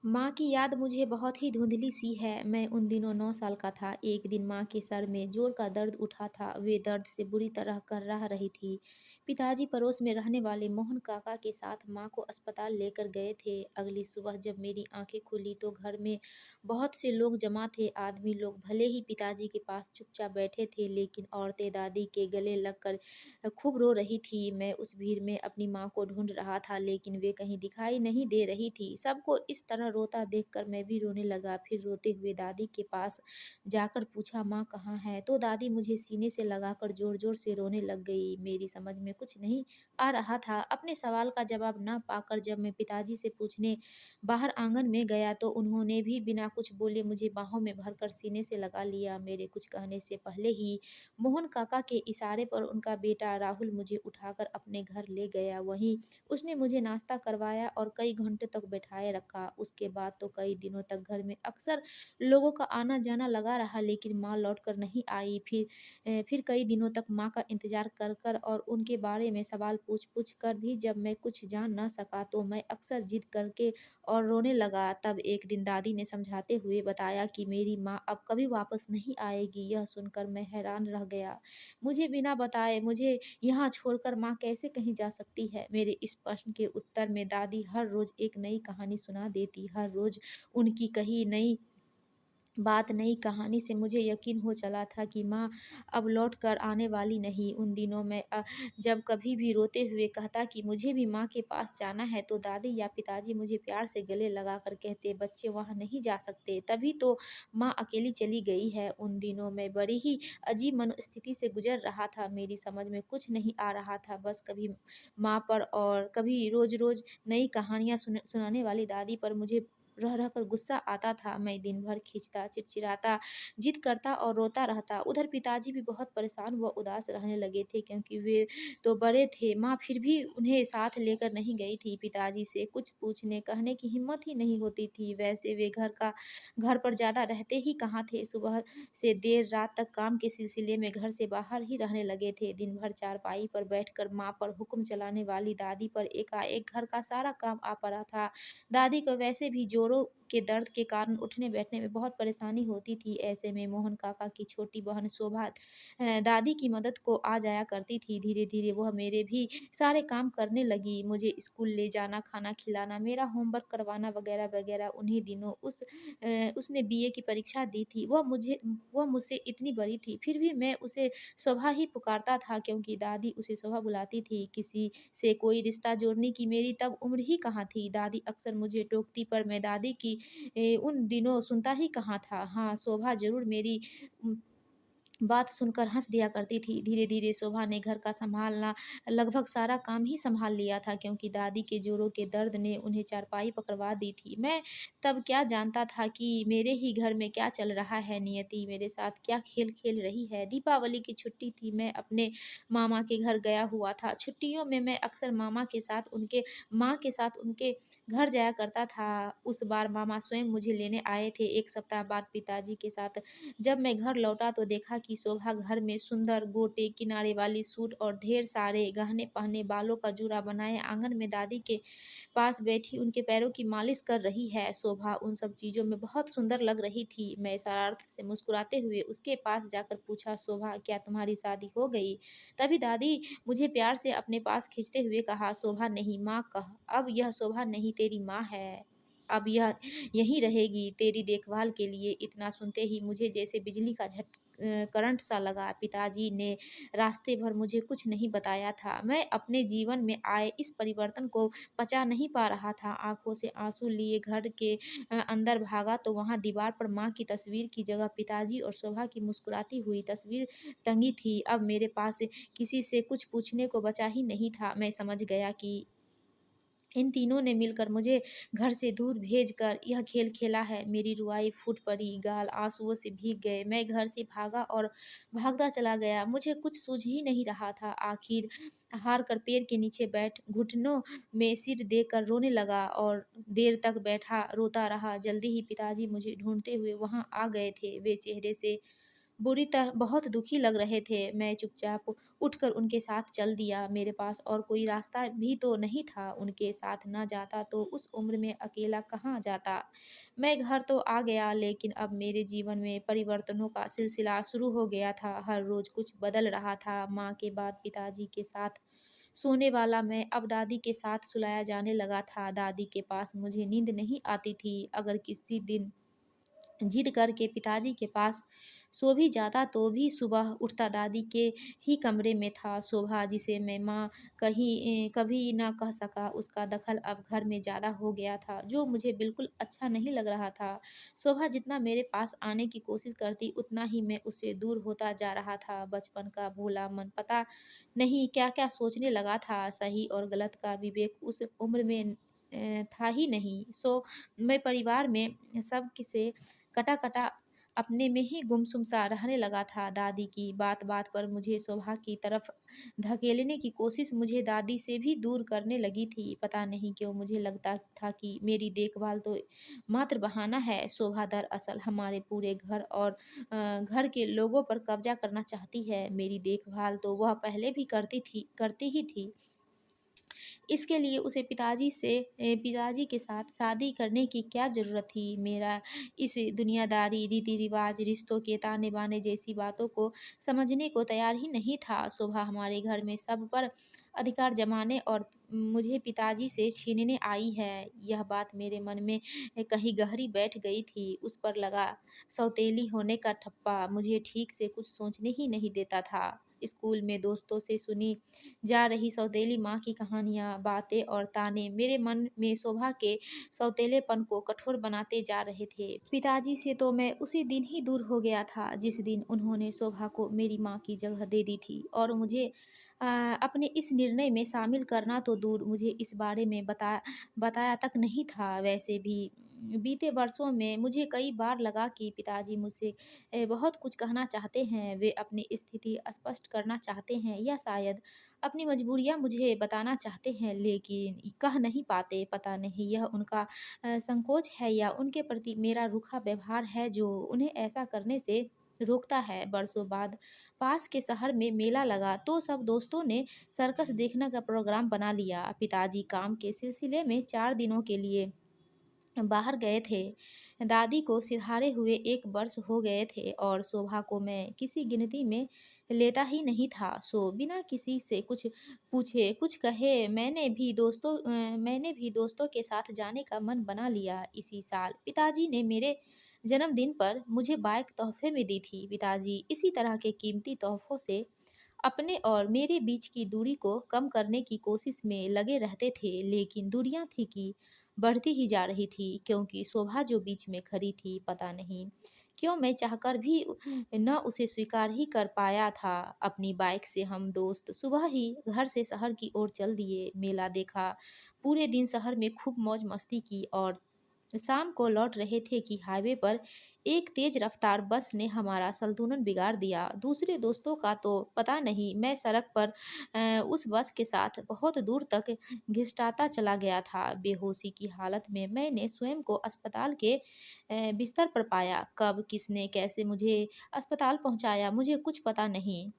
माँ की याद मुझे बहुत ही धुंधली सी है। मैं उन दिनों 9 साल का था। एक दिन माँ के सर में जोर का दर्द उठा था। वे दर्द से बुरी तरह कर्राह रही थी। पिताजी पड़ोस में रहने वाले मोहन काका के साथ माँ को अस्पताल लेकर गए थे। अगली सुबह जब मेरी आंखें खुली तो घर में बहुत से लोग जमा थे। आदमी लोग भले ही पिताजी के पास चुपचाप बैठे थे, लेकिन औरतें दादी के गले लगकर खूब रो रही थी। मैं उस भीड़ में अपनी माँ को ढूंढ रहा था, लेकिन वे कहीं दिखाई नहीं दे रही थी। सबको इस तरह रोता देखकर मैं भी रोने लगा। फिर रोते हुए दादी के पास जाकर पूछा, माँ कहाँ है? तो दादी मुझे सीने से लगाकर जोर जोर से रोने लग गई। मेरी समझ में कुछ नहीं आ रहा था। अपने सवाल का जवाब ना पाकर जब मैं पिताजी से पूछने बाहर आंगन में गया तो उन्होंने भी बिना कुछ बोले मुझे बाहों में भरकर सीने से लगा लिया। मेरे कुछ कहने से पहले ही मोहन काका के इशारे पर उनका बेटा राहुल मुझे उठाकर अपने घर ले गया। वहीं उसने मुझे नाश्ता करवाया और कई घंटे तक बैठाए रखा। उसके बाद तो कई दिनों तक घर में अक्सर लोगों का आना जाना लगा रहा, लेकिन माँ लौट कर नहीं आई। फिर कई दिनों तक माँ का इंतजार कर कर और उनके बारे में सवाल पूछ पूछ कर भी जब मैं कुछ जान न सका तो मैं अक्सर जिद करके और रोने लगा। तब एक दिन दादी ने समझाते हुए बताया कि मेरी माँ अब कभी वापस नहीं आएगी। यह सुनकर मैं हैरान रह गया। मुझे बिना बताए मुझे यहाँ छोड़कर माँ कैसे कहीं जा सकती है? मेरे इस प्रश्न के उत्तर में दादी हर रोज़ एक नई कहानी सुना देती। हर रोज़ उनकी कही नई बात, नई कहानी से मुझे यकीन हो चला था कि माँ अब लौट कर आने वाली नहीं। उन दिनों में जब कभी भी रोते हुए कहता कि मुझे भी माँ के पास जाना है, तो दादी या पिताजी मुझे प्यार से गले लगाकर कहते, बच्चे वहाँ नहीं जा सकते, तभी तो माँ अकेली चली गई है। उन दिनों में बड़ी ही अजीब मनोस्थिति से गुजर रहा था। मेरी समझ में कुछ नहीं आ रहा था। बस कभी माँ पर और कभी रोज़-रोज़ नई कहानियाँ सुनाने वाली दादी पर मुझे रह रह कर गुस्सा आता था। मैं दिन भर खींचता, चिड़चिड़ाता, जिद करता और रोता रहता। उधर पिताजी भी बहुत परेशान व उदास रहने लगे थे, क्योंकि वे तो बड़े थे। माँ फिर भी उन्हें साथ लेकर नहीं गई थी। पिताजी से कुछ पूछने कहने की हिम्मत ही नहीं होती थी। वैसे वे घर पर ज़्यादा रहते ही कहाँ थे। सुबह से देर रात तक काम के सिलसिले में घर से बाहर ही रहने लगे थे। दिन भर चारपाई पर बैठकर माँ पर हुक्म चलाने वाली दादी पर एकाएक घर का सारा काम आ पड़ा था। दादी को वैसे भी जोड़ों के दर्द के कारण उठने बैठने में बहुत परेशानी होती थी। ऐसे में मोहन काका की छोटी बहन शोभा दादी की मदद को आ जाया करती थी। धीरे धीरे वह मेरे भी सारे काम करने लगी। मुझे स्कूल ले जाना, खाना खिलाना, मेरा होमवर्क करवाना वगैरह वगैरह। उन्हीं दिनों उसने बीए की परीक्षा दी थी। वह मुझसे इतनी बड़ी थी, फिर भी मैं उसे शोभा ही पुकारता था, क्योंकि दादी उसे शोभा बुलाती थी। किसी से कोई रिश्ता जोड़ने की मेरी तब उम्र ही कहाँ थी। दादी अक्सर मुझे टोकती, पर मैं दादी की उन दिनों सुनता ही कहाँ था। हाँ, शोभा ज़रूर मेरी उम, बात सुनकर हँस दिया करती थी। धीरे-धीरे शोभा ने घर का सँभालना, लगभग सारा काम ही सँभाल लिया था, क्योंकि दादी के जोड़ों के दर्द ने उन्हें चारपाई पकड़वा दी थी। मैं तब क्या जानता था कि मेरे ही घर में क्या चल रहा है, नियति मेरे साथ क्या खेल खेल रही है। दीपावली की छुट्टी थी, मैं अपने मामा के घर गया हुआ था। छुट्टियों में मैं अक्सर माँ के साथ उनके घर जाया करता था। उस बार मामा स्वयं मुझे लेने आए थे। 1 सप्ताह बाद पिताजी के साथ जब मैं घर लौटा तो देखा कि शोभा घर में सुंदर गोटे किनारे वाली सूट और ढेर सारे गहने पहने, बालों का जूड़ा बनाए आंगन में दादी के पास बैठी उनके पैरों की मालिश कर रही है। शोभा उन सब चीज़ों में बहुत सुंदर लग रही थी। मैं शरारत से मुस्कुराते हुए उसके पास जाकर पूछा, शोभा क्या तुम्हारी शादी हो गई? तभी दादी मुझे प्यार से अपने पास खींचते हुए कहा, शोभा नहीं माँ कह, अब यह शोभा नहीं तेरी माँ है। अब यह यहीं रहेगी तेरी देखभाल के लिए। इतना सुनते ही मुझे जैसे बिजली का करंट सा लगा। पिताजी ने रास्ते भर मुझे कुछ नहीं बताया था। मैं अपने जीवन में आए इस परिवर्तन को पचा नहीं पा रहा था। आँखों से आँसू लिए घर के अंदर भागा तो वहाँ दीवार पर माँ की तस्वीर की जगह पिताजी और शोभा की मुस्कुराती हुई तस्वीर टंगी थी। अब मेरे पास किसी से कुछ पूछने को बचा ही नहीं था। मैं समझ गया कि इन तीनों ने मिलकर मुझे घर से दूर भेजकर यह खेल खेला है। मेरी रुआई फूट पड़ी, गाल आँसुओं से भीग गए। मैं घर से भागा और भागता चला गया। मुझे कुछ सूझ ही नहीं रहा था। आखिर हार कर पेड़ के नीचे बैठ घुटनों में सिर देकर रोने लगा और देर तक बैठा रोता रहा। जल्दी ही पिताजी मुझे ढूँढते हुए वहाँ आ गए थे। वे चेहरे से बहुत दुखी लग रहे थे। मैं चुपचाप उठकर उनके साथ चल दिया। मेरे पास और कोई रास्ता भी तो नहीं था। उनके साथ ना जाता तो उस उम्र में अकेला कहाँ जाता। मैं घर तो आ गया, लेकिन अब मेरे जीवन में परिवर्तनों का सिलसिला शुरू हो गया था। हर रोज़ कुछ बदल रहा था। माँ के बाद पिताजी के साथ सोने वाला मैं अब दादी के साथ सुलाया जाने लगा था। दादी के पास मुझे नींद नहीं आती थी। अगर किसी दिन जिद करके पिताजी के पास सो भी जाता तो भी सुबह उठता दादी के ही कमरे में था। शोभा जिसे मैं माँ कभी ना कह सका, उसका दखल अब घर में ज़्यादा हो गया था, जो मुझे बिल्कुल अच्छा नहीं लग रहा था। शोभा जितना मेरे पास आने की कोशिश करती, उतना ही मैं उससे दूर होता जा रहा था। बचपन का भोला मन पता नहीं क्या क्या सोचने लगा था। सही और गलत का विवेक उस उम्र में था ही नहीं। मैं परिवार में सब किसे कटा-कटा अपने में ही गुमसुम सा रहने लगा था। दादी की बात-बात पर मुझे शोभा की तरफ धकेलने की कोशिश मुझे दादी से भी दूर करने लगी थी। पता नहीं क्यों मुझे लगता था कि मेरी देखभाल तो मात्र बहाना है। शोभा दरअसल हमारे पूरे घर और घर के लोगों पर कब्ज़ा करना चाहती है। मेरी देखभाल तो वह पहले भी करती ही थी। इसके लिए उसे पिताजी के साथ शादी करने की क्या ज़रूरत थी? मेरा इस दुनियादारी, रीति-रिवाज, रिश्तों के ताने-बाने जैसी बातों को समझने को तैयार ही नहीं था। शोभा हमारे घर में सब पर अधिकार जमाने और मुझे पिताजी से छीनने आई है। यह बात मेरे मन में कहीं गहरी बैठ गई थी। उस पर लगा सौतेली होने का ठप्पा मुझे ठीक से कुछ सोचने ही नहीं देता था। स्कूल में दोस्तों से सुनी जा रही सौतेली माँ की कहानियाँ, बातें और ताने मेरे मन में शोभा के सौतेलेपन को कठोर बनाते जा रहे थे। पिताजी से तो मैं उसी दिन ही दूर हो गया था जिस दिन उन्होंने शोभा को मेरी माँ की जगह दे दी थी, और मुझे अ, अपने इस निर्णय में शामिल करना तो दूर, मुझे इस बारे में बताया तक नहीं था। वैसे भी बीते वर्षों में मुझे कई बार लगा कि पिताजी मुझसे बहुत कुछ कहना चाहते हैं। वे अपनी स्थिति स्पष्ट करना चाहते हैं, या शायद अपनी मजबूरियाँ मुझे बताना चाहते हैं, लेकिन कह नहीं पाते। पता नहीं यह उनका संकोच है या उनके प्रति मेरा रूखा व्यवहार है जो उन्हें ऐसा करने से रोकता है। बरसों बाद पास के शहर में मेला लगा तो सब दोस्तों ने सर्कस देखने का प्रोग्राम बना लिया। पिताजी काम के सिलसिले में 4 दिनों के लिए बाहर गए थे। दादी को सिधारे हुए 1 वर्ष हो गए थे और शोभा को मैं किसी गिनती में लेता ही नहीं था। बिना किसी से कुछ पूछे, कुछ कहे मैंने भी दोस्तों के साथ जाने का मन बना लिया। इसी साल पिताजी ने मेरे जन्मदिन पर मुझे बाइक तोहफ़े में दी थी। पिताजी इसी तरह के कीमती तोहफ़ों से अपने और मेरे बीच की दूरी को कम करने की कोशिश में लगे रहते थे, लेकिन दूरियां थी कि बढ़ती ही जा रही थी, क्योंकि शोभा जो बीच में खड़ी थी, पता नहीं क्यों मैं चाहकर भी न उसे स्वीकार ही कर पाया था। अपनी बाइक से हम दोस्त सुबह ही घर से शहर की ओर चल दिए। मेला देखा, पूरे दिन शहर में खूब मौज मस्ती की, और शाम को लौट रहे थे कि हाईवे पर एक तेज रफ्तार बस ने हमारा संतुलन बिगाड़ दिया। दूसरे दोस्तों का तो पता नहीं, मैं सड़क पर उस बस के साथ बहुत दूर तक घिसटाता चला गया था। बेहोशी की हालत में मैंने स्वयं को अस्पताल के बिस्तर पर पाया। कब किसने कैसे मुझे अस्पताल पहुंचाया मुझे कुछ पता नहीं।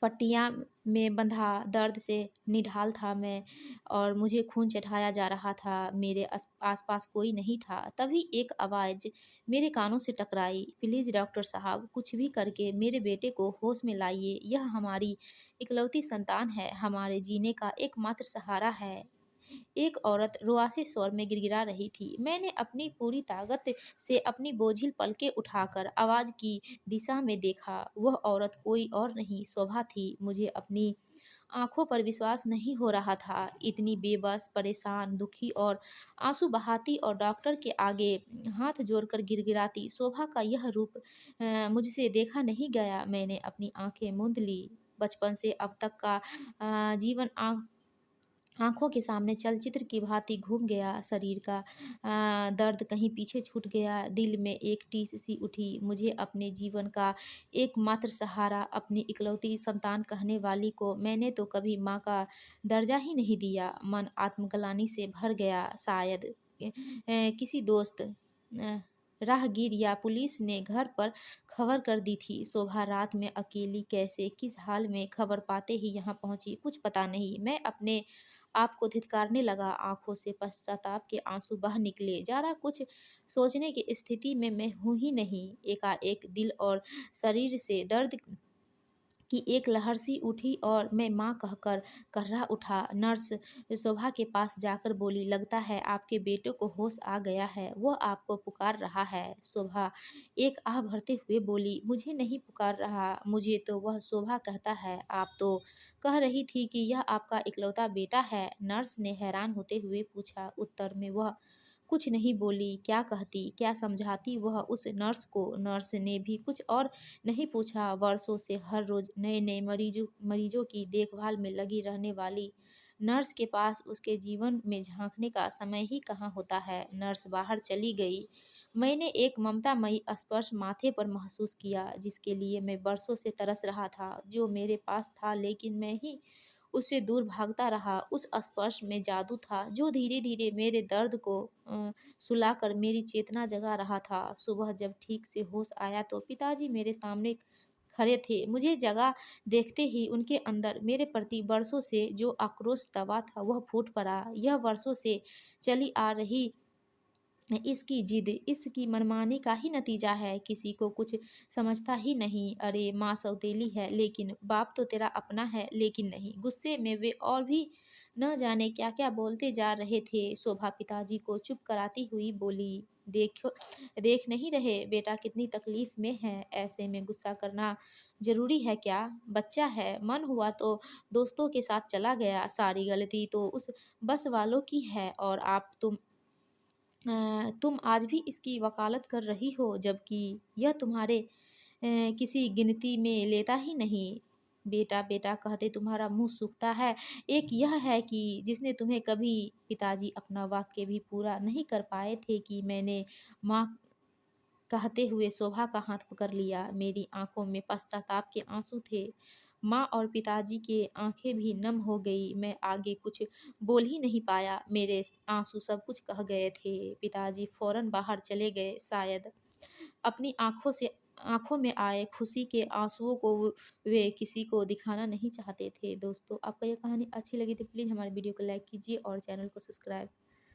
पट्टियाँ में बंधा दर्द से निढाल था मैं, और मुझे खून चढ़ाया जा रहा था। मेरे आस-पास कोई नहीं था। तभी एक आवाज़ मेरे कानों से टकराई, "प्लीज़ डॉक्टर साहब, कुछ भी करके मेरे बेटे को होश में लाइए। यह हमारी इकलौती संतान है, हमारे जीने का एकमात्र सहारा है।" एक औरत रुआसी स्वर में गिड़गिड़ा रही थी। मैंने अपनी पूरी ताकत से अपनी बोझिल पलकें उठाकर आवाज़ की दिशा में देखा। वह औरत कोई और नहीं, शोभा थी। मुझे अपनी आँखों पर विश्वास नहीं हो रहा था। इतनी बेबस, परेशान, दुखी और आँसू बहाती और डॉक्टर के आगे हाथ जोड़कर गिड़गिड़ाती शोभा का यह रूप मुझसे देखा नहीं गया। मैंने अपनी आँखें मूंद ली। बचपन से अब तक का जीवन आँखों के सामने चलचित्र की भांति घूम गया। शरीर का दर्द कहीं पीछे छूट गया। दिल में एक टीस सी उठी। मुझे अपने जीवन का एकमात्र सहारा, अपनी इकलौती संतान कहने वाली को मैंने तो कभी माँ का दर्जा ही नहीं दिया। मन आत्मग्लानि से भर गया। शायद किसी दोस्त राहगीर या पुलिस ने घर पर खबर कर दी थी। शोभा रात में अकेली कैसे, किस हाल में खबर पाते ही यहाँ पहुंची, कुछ पता नहीं। मैं अपने आप को धिक्कारने लगा, आंखों से पश्चाताप के आंसू बह निकले। ज़्यादा कुछ सोचने की स्थिति में मैं हूँ ही नहीं। एकाएक दिल और शरीर से दर्द की एक लहर सी उठी और मैं माँ कहकर कर्रा उठा। नर्स शोभा के पास जाकर बोली, लगता है आपके बेटे को होश आ गया है, वह आपको पुकार रहा है। शोभा एक आह भरते हुए बोली, मुझे नहीं पुकार रहा, मुझे तो वह शोभा कहता है। आप तो कह रही थी कि यह आपका इकलौता बेटा है, नर्स ने हैरान होते हुए पूछा। उत्तर में वह कुछ नहीं बोली। क्या कहती, क्या समझाती वह उस नर्स को? नर्स ने भी कुछ और नहीं पूछा। वर्षों से हर रोज नए नए मरीजों की देखभाल में लगी रहने वाली नर्स के पास उसके जीवन में झांकने का समय ही कहाँ होता है। नर्स बाहर चली गई। मैंने एक ममतामयी स्पर्श माथे पर महसूस किया, जिसके लिए मैं बरसों से तरस रहा था, जो मेरे पास था लेकिन मैं ही उससे दूर भागता रहा। उस स्पर्श में जादू था जो धीरे धीरे मेरे दर्द को सुलाकर मेरी चेतना जगा रहा था। सुबह जब ठीक से होश आया तो पिताजी मेरे सामने खड़े थे। मुझे जगा देखते ही उनके अंदर मेरे प्रति वर्षों से जो आक्रोश दबा था वह फूट पड़ा। यह वर्षों से चली आ रही इसकी जिद, इसकी मनमानी का ही नतीजा है। किसी को कुछ समझता ही नहीं। अरे माँ सौतेली है लेकिन बाप तो तेरा अपना है, लेकिन नहीं। गुस्से में वे और भी न जाने क्या क्या बोलते जा रहे थे। शोभा पिताजी को चुप कराती हुई बोली, देखो, देख नहीं रहे बेटा कितनी तकलीफ में है, ऐसे में गुस्सा करना जरूरी है क्या? बच्चा है, मन हुआ तो दोस्तों के साथ चला गया, सारी गलती तो उस बस वालों की है। और आप तुम आज भी इसकी वकालत कर रही हो, जबकि यह तुम्हारे किसी गिनती में लेता ही नहीं। बेटा बेटा कहते तुम्हारा मुंह सूखता है। एक यह है कि जिसने तुम्हें कभी, पिताजी अपना वाक्य भी पूरा नहीं कर पाए थे कि मैंने माँ कहते हुए शोभा का हाथ पकड़ लिया। मेरी आंखों में पश्चाताप के आंसू थे। माँ और पिताजी की आंखें भी नम हो गई। मैं आगे कुछ बोल ही नहीं पाया, मेरे आंसू सब कुछ कह गए थे। पिताजी फौरन बाहर चले गए, शायद अपनी आंखों में आए खुशी के आंसुओं को वे किसी को दिखाना नहीं चाहते थे। दोस्तों, आपको यह कहानी अच्छी लगी तो प्लीज़ हमारे वीडियो को लाइक कीजिए और चैनल को सब्सक्राइब